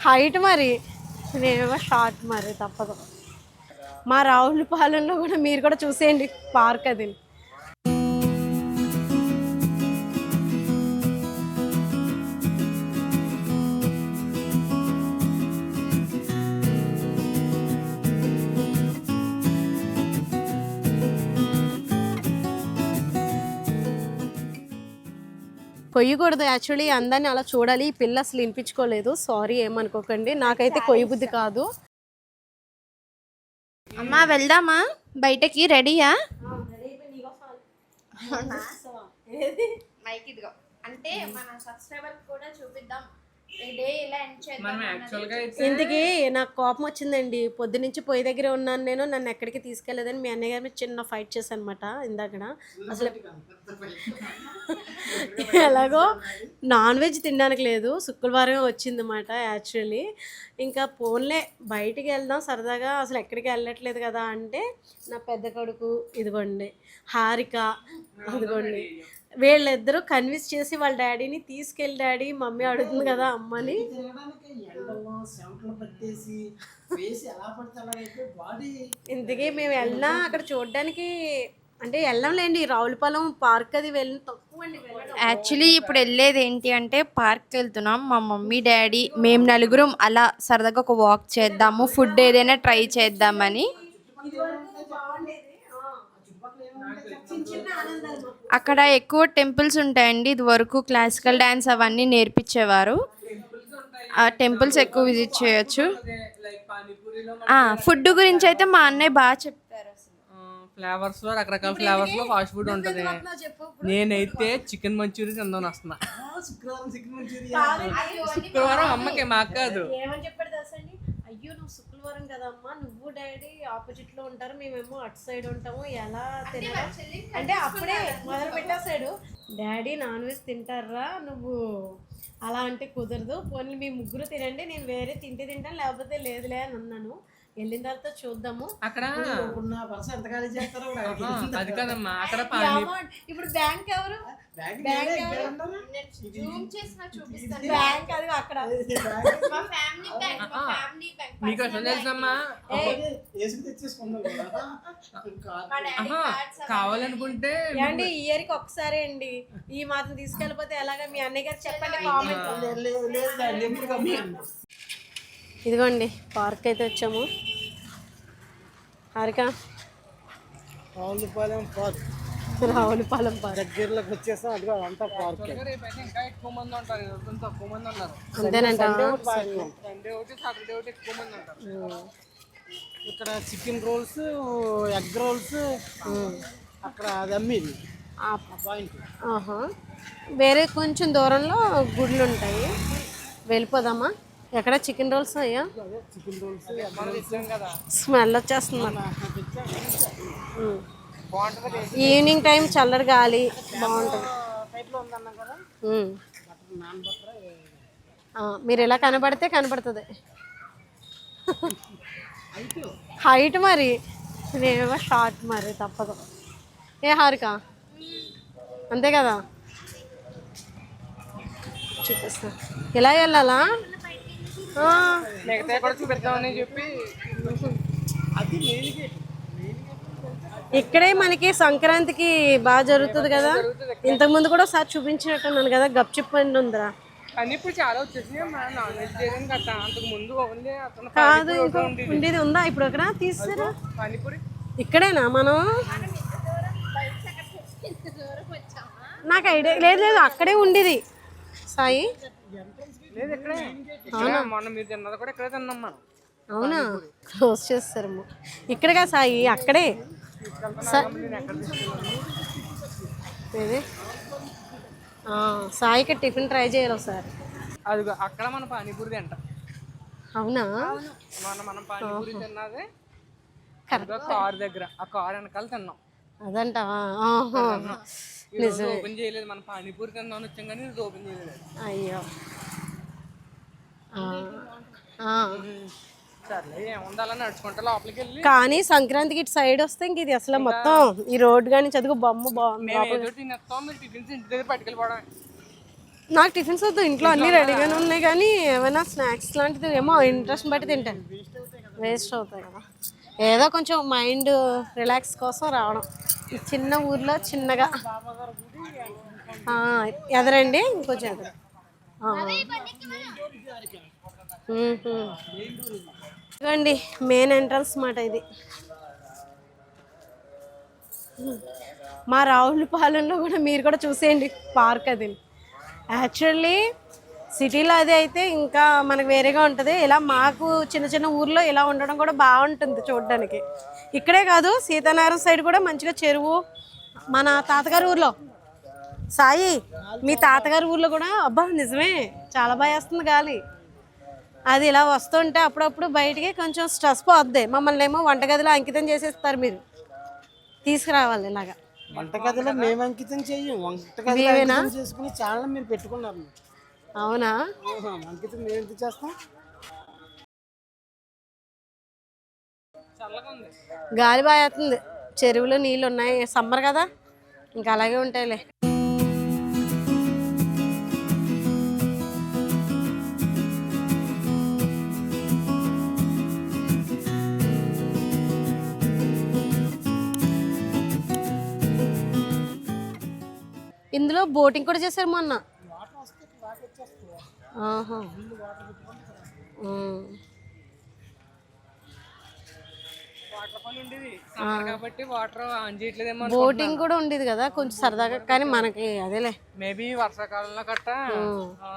Height మరి నేనేమో short మరి తప్పదు. మా రావులపాలెంలో కూడా మీరు కూడా చూసేయండి పార్క్ అది. కొయ్యకూడదు యాక్చువల్లీ, అందరిని అలా చూడాలి. ఈ పిల్ల అసలు వినిపించుకోలేదు, సారీ ఏమనుకోకండి. నాకైతే కొయ్య బుద్ధి కాదు. అమ్మా వెళ్దామా బయటకి? రెడీయా? మైక్ ఇదిగో. అంటే మన సబ్స్క్రైబర్ కూడా చూపిద్దాం డే ఇలా ఎండ్ చేద్దాం. ఇంతకీ నాకు కోపం వచ్చిందండి. పొద్దునుంచి పొయ్యి దగ్గర ఉన్నాను నేను, నన్ను ఎక్కడికి తీసుకెళ్లేదని మీ అన్నయ్య గారి చిన్న ఫైట్ చేశాను అనమాట ఇందాకడ. అసలు ఎలాగో నాన్ వెజ్ తినడానికి లేదు, శుక్రవారం వచ్చిందన్నమాట యాక్చువల్లీ. ఇంకా ఫోన్లే బయటికి వెళ్దాం సరదాగా, అసలు ఎక్కడికి వెళ్ళట్లేదు కదా అంటే నా పెద్ద కొడుకు ఇదిగోండి, హారిక అదిగోండి, వీళ్ళిద్దరూ కన్విన్స్ చేసి వాళ్ళ డాడీని తీసుకెళ్ళి, డాడీ మమ్మీ అడుగుతుంది కదా అమ్మని. ఇంతకీ మేము వెళ్ళినా అక్కడ చూడడానికి అంటే వెళ్ళంలేండి, రావులపాలెం పార్క్ అది వెళ్ళిన తక్కువ అండి. యాక్చువల్లీ ఇప్పుడు వెళ్ళేది ఏంటి అంటే పార్క్కి వెళ్తున్నాం. మా మమ్మీ డాడీ మేము నలుగురం అలా సరదాగా ఒక వాక్ చేద్దాము, ఫుడ్ ఏదైనా ట్రై చేద్దామని. అక్కడ ఎక్కువ టెంపుల్స్ ఉంటాయండి. ఇది వరకు క్లాసికల్ డ్యాన్స్ అవన్నీ నేర్పించేవారు. ఆ టెంపుల్స్ ఎక్కువ విజిట్ చేయొచ్చు. ఫుడ్ గురించి అయితే మా అన్నయ్య బాగా చెప్తారు. ఫ్లేవర్స్ లో రకరకాల ఫ్లేవర్స్ లో ఫాస్ట్ ఫుడ్ ఉంటుంది. నేనైతే చికెన్ మంచూరియా తిందామని వస్తున్నా. శుక్రవారం అమ్మకి మాకు కాదు. ఏమని చెప్పాడు తెలుసండి, అయ్యో నువ్వు శుక్రవారం కదమ్మా, నువ్వు డాడీ ఆపోజిట్ లో ఉంటారు, మేమేమో అటు సైడ్ ఉంటాము, ఎలా తినాలి అంటే అప్పుడే మొదలు పెట్టేశాడు. డాడీ నాన్ వెజ్ తింటారా, నువ్వు అలా అంటే కుదరదు, పోనీ మీ ముగ్గురు తినండి, నేను వేరే తింటే తింటాను లేకపోతే లేదులే అని అన్నాను. వెళ్ళిన తర్వాత చూద్దాము. అక్కడ అది కాదమ్మా, అక్కడ ఇప్పుడు బ్యాంక్ ఎవరు, బ్యాంక్ అది అక్కడ మీకు అసలు తెలుసమ్మా, కావాలనుకుంటే ఏమండి ఇయర్ కి ఒకసారి అండి, ఈ మాత్రం తీసుకెళ్ళిపోతే ఎలాగా మీ అన్నయ్య గారు చెప్పండి కామెంట్. ఇదిగోండి పార్క్ అయితే వచ్చాము. హారిక రావులపాలెం పార్క్ దగ్గరలోకి వచ్చేసాం. అది అంతా పార్క్. ఇంకా ఎక్కువ మంది ఉంటారు, తక్కువ మంది ఉన్నారు. అంతేనంట. ఇక్కడ చికెన్ రోల్స్, ఎగ్ రోల్స్ అక్కడ అది అమ్మేది పాయింట్. వేరే కొంచెం దూరంలో గుడ్లు ఉంటాయి, వెళ్ళిపోదామా? ఎక్కడ చికెన్ రోల్స్ అయ్యా, స్మెల్ వచ్చేస్తుంది. ఈవినింగ్ టైం చల్లటి గాలి బాగుంటుంది. మీరు ఎలా కనబడితే కనబడుతుంది. హైట్ మరి నేనేమో షార్ట్ మరి తప్పదు. ఏ హారిక అంతే కదా, చూపిస్తా ఎలా వెళ్ళాలా. ఇక్కడే మనకి సంక్రాంతికి బాగా జరుగుతుంది కదా, ఇంతకుముందు కూడా ఒకసారి చూపించినట్టున్నాను కదా, గప్చిప్ అని ఉందిరా. కాదు ఇంకో ఉండేది ఉందా ఇప్పుడు అక్కడ తీసారా, ఇక్కడేనా మనం? నాకు ఐడియా లేదు, లేదు అక్కడే ఉండేది సాయి. అవునా, క్లోజ్ చేస్తారు ఇక్కడగా సాయి, అక్కడే. సాయికి టిఫిన్ ట్రై చేయాలి ఒకసారి. అది అక్కడ మన పానీపూరి తింట. అవునా, మనం పానీపూరి తిన్నది కారు దగ్గర, ఆ కారు వెనకాల తిన్నాం. అదంటావా? ఓపెన్ చేయలేదు, మన పానీపూరి తిందామని వచ్చాం కానీ ఓపెన్ చేయలేదు. అయ్యో కానీ సంక్రాంతికి ఇటు సైడ్ వస్తే ఇంక ఇది అసలు మొత్తం ఈ రోడ్ కానీ చదువు బొమ్మ బాగుంది. నాకు టిఫిన్స్ వద్దు, ఇంట్లో అన్నీ రెడీగానే ఉన్నాయి, కానీ ఏమైనా స్నాక్స్ లాంటిది ఏమో ఇంట్రెస్ట్ బట్టి తింటాను. వేస్ట్ అవుతాయి కదా, ఏదో కొంచెం మైండ్ రిలాక్స్ కోసం రావడం. ఈ చిన్న ఊర్లో చిన్నగా ఎదరండి, ఇంకొంచెం ఎదురు. ఇదిగోండి మెయిన్ ఎంట్రన్స్ మాట ఇది. మా రావులపాలెంలో కూడా మీరు కూడా చూసేయండి పార్క్. అది యాక్చువల్లీ సిటీలో అది అయితే ఇంకా మనకు వేరేగా ఉంటుంది. ఇలా మాకు చిన్న చిన్న ఊర్లో ఇలా ఉండడం కూడా బాగుంటుంది చూడడానికి. ఇక్కడే కాదు, సీతానగరం సైడ్ కూడా మంచిగా చెరువు. మన తాతగారి ఊర్లో సాయి, మీ తాతగారి ఊర్లో కూడా అబ్బా నిజమే చాలా బాగా వేస్తుంది గాలి. అది ఇలా వస్తుంటే అప్పుడప్పుడు బయటికి కొంచెం స్ట్రెస్ పోద్ది. మమ్మల్ని ఏమో వంటగదిలో అంకితం చేసేస్తారు, మీరు తీసుకురావాలి ఇలాగా. వంటగదిలో మేము అంకితం చెయ్యం, వంటగదిలో అంకితం చేసుకుని ఛానల్ మీరు పెట్టుకున్నారు. అవునా, అంకితం మేము ఎందుకు చేస్తాం? గాలి బాగా వేస్తుంది, చెరువులో నీళ్ళు ఉన్నాయి, సమ్మర్ కదా ఇంకా అలాగే ఉంటాయిలే. ఇందులో బోటింగ్ కూడా చేశారు మొన్న. ఆహా. కాబట్టి వాటర్ ఆన్ చేయట్లేదేమో. బోటింగ్ కూడా ఉండేది కదా కొంచెం సరదాగా, కానీ మనకి అదేలే. మేబీ వర్షాకాలంలో కట్ట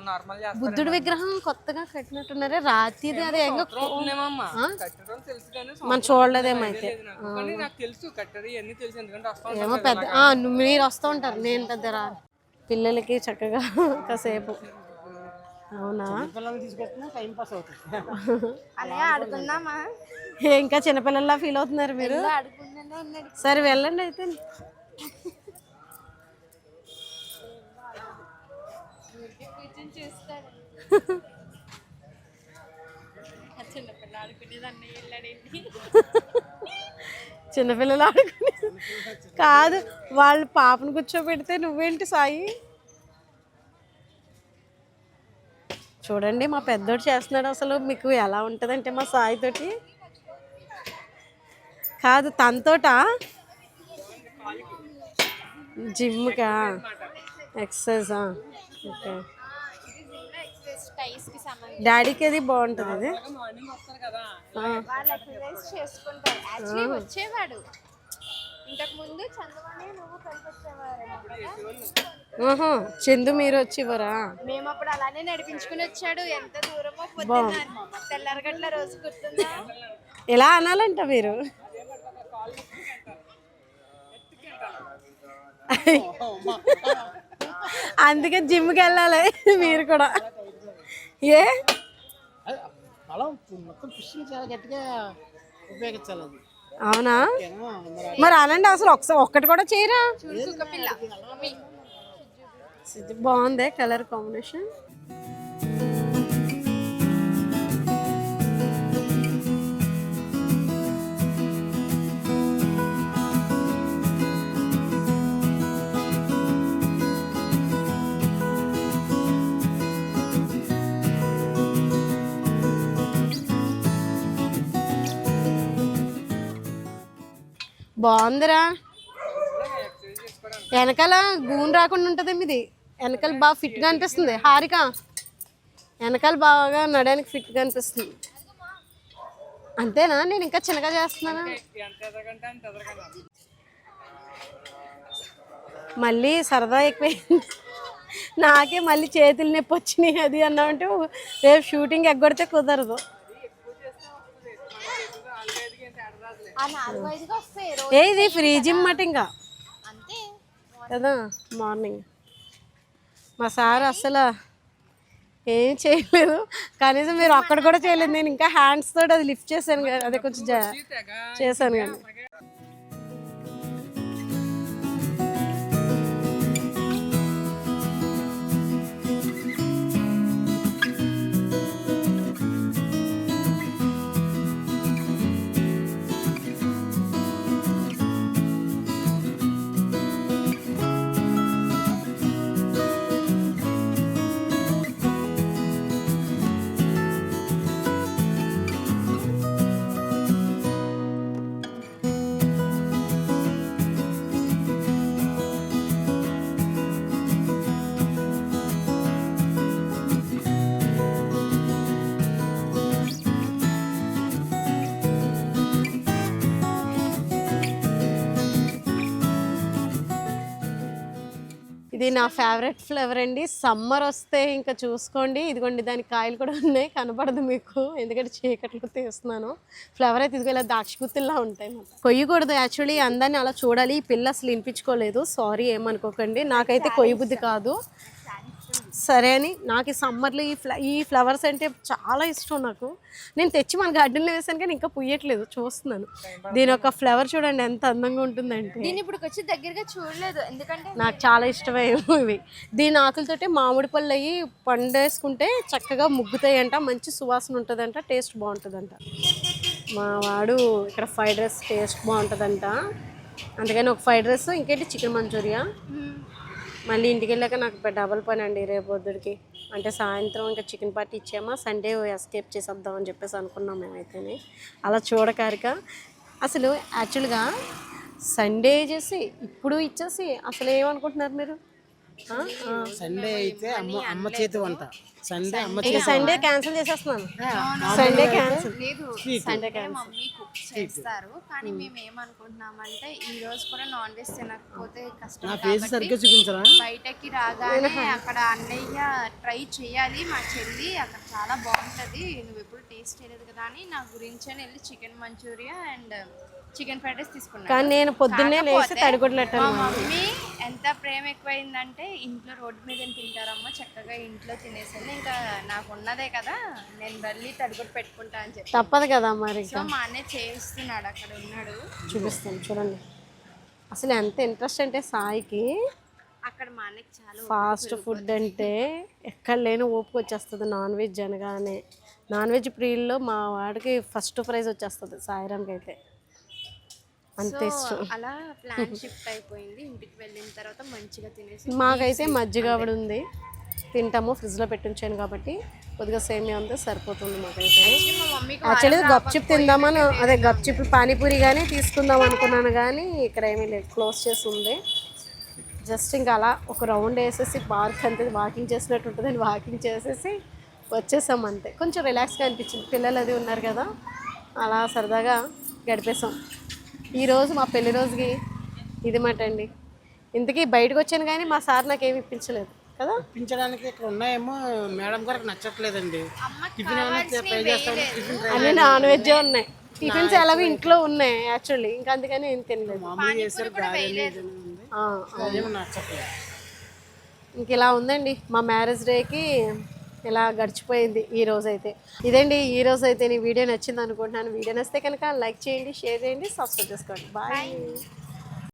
నార్మల్ చేస్తారు. బుద్ధుడి విగ్రహం కొత్తగా కట్టినట్టున్నారే, రాతిది. అదే మనం చూడలేదేమో అయితే. నాకు తెలుసు కట్టడి అన్ని తెలుసు, ఎందుకంటే ఏమో పెద్ద మీరు వస్తూ ఉంటారు, నేను పెద్ద రా. పిల్లలకి చక్కగా కాసేపు. అవునా, పిల్లల్ని తీసుకొచ్చినా టైం పాస్ అవుతుంది. అలాగే ఆడుకుందామా? ఇంకా చిన్నపిల్లల్లా ఫీల్ అవుతున్నారు మీరు. సరే వెళ్ళండి అయితే. చిన్నపిల్లలు ఆడుకునే కాదు, వాళ్ళు పాపను కూర్చోబెడితే నువ్వేంటి సాయి. చూడండి మా పెద్దోడు చేస్తున్నాడు. అసలు మీకు ఎలా ఉంటుందంటే మా సాయితోటి కాదు, తనతోట జిమ్కా ఎక్సర్సైజా. ఓకే, డాడీకి అది బాగుంటుంది. అది వచ్చేవాడు ఇంతకు ముందు, చందు మీరు వచ్చేవారా? మేము అప్పుడు అలానే నడిపించుకుని వచ్చాడు. ఎంత దూరమో పొద్దున్న తెల్లారగట్ల రోజు గుర్తుందా? ఎలా అనాలంట మీరు. అందుకే జిమ్కి వెళ్ళాలి మీరు కూడా. ఏ అలా మొత్తం ఫిషింగ్ చాలా గట్టిగా ఉపయోగించాలి. అది అవునా, మరి అనండి అసలు ఒక్కటి కూడా చేయరా. బాగుంది కలర్ కాంబినేషన్. బాగుందిరా, వెనకాల గూన్ రాకుండా ఉంటుంది ఇది. వెనకాల బాగా ఫిట్గా అనిపిస్తుంది. హారిక వెనకాల బాగా నడడానికి ఫిట్గా అనిపిస్తుంది. అంతేనా, నేను ఇంకా చిన్నగా చేస్తున్నానా? మళ్ళీ సరదా ఎక్కువైంది నాకే. మళ్ళీ చేతులు నొప్పి వచ్చినాయి అది అన్నామంటే రేపు షూటింగ్ ఎగ్గొడితే కుదరదు. ఇది ఫ్రీ జిమ్ మాట ఇంకా కదా. మార్నింగ్ మా సార్ అసలు ఏం చేయలేదు, కనీసం మీరు అక్కడ కూడా చేయలేదు. నేను ఇంకా హ్యాండ్స్ తోటి అది లిఫ్ట్ చేశాను కదా, అదే కొంచెం చేశాను కానీ. ఇది నా ఫేవరెట్ ఫ్లేవర్ అండి. సమ్మర్ వస్తే ఇంకా చూసుకోండి, ఇదిగోండి దానికి కాయలు కూడా ఉన్నాయి, కనపడదు మీకు ఎందుకంటే చీకట్లో తీస్తున్నాను. ఫ్లేవర్ అయితే ఇదిగో ఇలా ద్రాక్ష గుత్తుల్లా ఉంటాయి. కొయ్యకూడదు యాక్చువల్లీ, అందరినీ అలా చూడాలి. ఈ పిల్ల అసలు వినిపించుకోలేదు, సారీ ఏమనుకోకండి. నాకైతే కొయ్య బుద్ధి కాదు. సరే అని నాకు ఈ సమ్మర్లో ఈ ఫ్లవర్స్ అంటే చాలా ఇష్టం నాకు. నేను తెచ్చి మన గార్డెన్లో వేసాను కానీ ఇంకా పుయ్యట్లేదు, చూస్తున్నాను. దీని ఒక ఫ్లవర్ చూడండి ఎంత అందంగా ఉంటుందంటే. దీన్ని ఇప్పుడు వచ్చి దగ్గరగా చూడలేదు ఎందుకంటే నాకు చాలా ఇష్టమేమో ఇవి. దీని ఆకులతోటి మామిడి పళ్ళు అయ్యి పండేసుకుంటే చక్కగా ముగ్గుతాయంట, మంచి సువాసన ఉంటుందంట, టేస్ట్ బాగుంటుందంట. మా వాడు ఇక్కడ ఫ్రైడ్ రైస్ టేస్ట్ బాగుంటుందంట, అందుకని ఒక ఫ్రైడ్ రైస్ ఇంకేంటి చికెన్ మంచూరియా. మళ్ళీ ఇంటికి వెళ్ళాక నాకు డబల్ పని అండి రేపు పొద్దుడికి. అంటే సాయంత్రం ఇంకా చికెన్ పార్టీ ఇచ్చామా, సండే ఎస్కేప్ చేసేద్దామని చెప్పేసి అనుకున్నాం మేమైతేనే. అలా చూడకారిక అసలు యాక్చువల్గా సండే చేసి ఇప్పుడు ఇచ్చేసి అసలు ఏమనుకుంటున్నారు మీరు? సండే అయితే అమ్మ చేతి వంట, సండే అమ్మ ఇంకా సండే క్యాన్సిల్ చేసేస్తున్నాను. Sunday cancel. Sunday mummy cook చేస్తారు కానీ మేము ఏమనుకుంటున్నామంటే ఈ రోజు కూడా నాన్ వెజ్ తినకపోతే కష్టం సరిగ్గా చూపించరా, బయటకి రాగానే అక్కడ అన్నయ్య ట్రై చేయాలి, మా చెల్లి అక్కడ చాలా బాగుంటుంది, నువ్వు ఎప్పుడు టేస్ట్ చేయలేదు కదా అని నా గురించి వెళ్ళి chicken manchuria and chicken fried rice తీసుకున్నాను. కానీ నేను పొద్దున్నే లేచి తడిగుడ్లెట్టాను. మా మమ్మీ ఎంత ప్రేమ ఎక్కువైందంటే ఇంట్లో రోడ్డు మీద తింటారమ్మా, చక్కగా ఇంట్లో తినేసాను, ఇంకా నాకు ఉన్నదే కదా నేను వెళ్ళి తడిగుడ్డు పెట్టుకుంటా అని చెప్పి. తప్పదు కదా మరి. సో మా అన్నయ్య చేస్తున్నాడు, అక్కడ ఉన్నాడు, చూపిస్తాను చూడండి. అసలు ఎంత ఇంట్రెస్ట్ అంటే సాయికి అక్కడ మా అన్నయ్యకి చాలా ఫాస్ట్ ఫుడ్ అంటే ఎక్కడ లేని ఓపిక వచ్చేస్తుంది. నాన్ వెజ్ అనగానే నాన్ వెజ్ ప్రియుల్లో మా వాడికి ఫస్ట్ ప్రైజ్ వచ్చేస్తుంది, సాయిరామ్కి అయితే అంత ఇష్టం. అలా ప్లాన్ షిఫ్ట్ అయిపోయింది. ఇంటికి వెళ్ళిన తర్వాత మంచిగా తినేసి మాకైతే మజ్జిగ ఆవిడ ఉంది, తింటాము, ఫ్రిడ్జ్లో పెట్టించాను కాబట్టి కొద్దిగా సేమియా ఉంది సరిపోతుంది మాకైతే. మా మమ్మీకి యాక్చువల్లీ గప్చిప్ తిందామని, అదే గప్చిప్ పానీపూరి కానీ తీసుకుందాం అనుకున్నాను కానీ ఇక్కడ ఏమీ లేదు, క్లోజ్ చేసి ఉంది. జస్ట్ ఇంకా అలా ఒక రౌండ్ వేసేసి పార్క్ అంతే వాకింగ్ చేసినట్టు ఉంటుందని వాకింగ్ చేసేసి వచ్చేసాం అంతే. కొంచెం రిలాక్స్గా అనిపించింది, పిల్లలు అది ఉన్నారు కదా, అలా సరదాగా గడిపేసాం. ఈరోజు మా పెళ్లి రోజుకి ఇది మాట అండి. ఇంతకీ బయటకు వచ్చాను కానీ మా సార్ నాకేమి ఇప్పించలేదు కదా. ఇప్పించడానికి ఇక్కడ ఉన్నాయేమో మేడం గారికి నచ్చట్లేదండి. టిఫిన్ ట్రై చేస్తాను, టిఫిన్ ట్రై అన్నీ నాన్ వెజ్ ఉన్నాయి, టిఫిన్స్ ఎలాగో ఇంట్లో ఉన్నాయి యాక్చువల్లీ, ఇంకా అందుకని ఏం తినలేదు. మామూలుగా చేస్తారు, నచ్చట్లేదు. ఇంక ఇలా ఉందండి మా మ్యారేజ్ డేకి, ఇలా గడిచిపోయింది ఈ రోజు అయితే. ఇదండి ఈ రోజు అయితే. నీ వీడియో నచ్చింది అనుకుంటున్నాను. వీడియో నచ్చితే కనుక లైక్ చేయండి, షేర్ చేయండి, సబ్స్క్రైబ్ చేసుకోండి. బాయ్.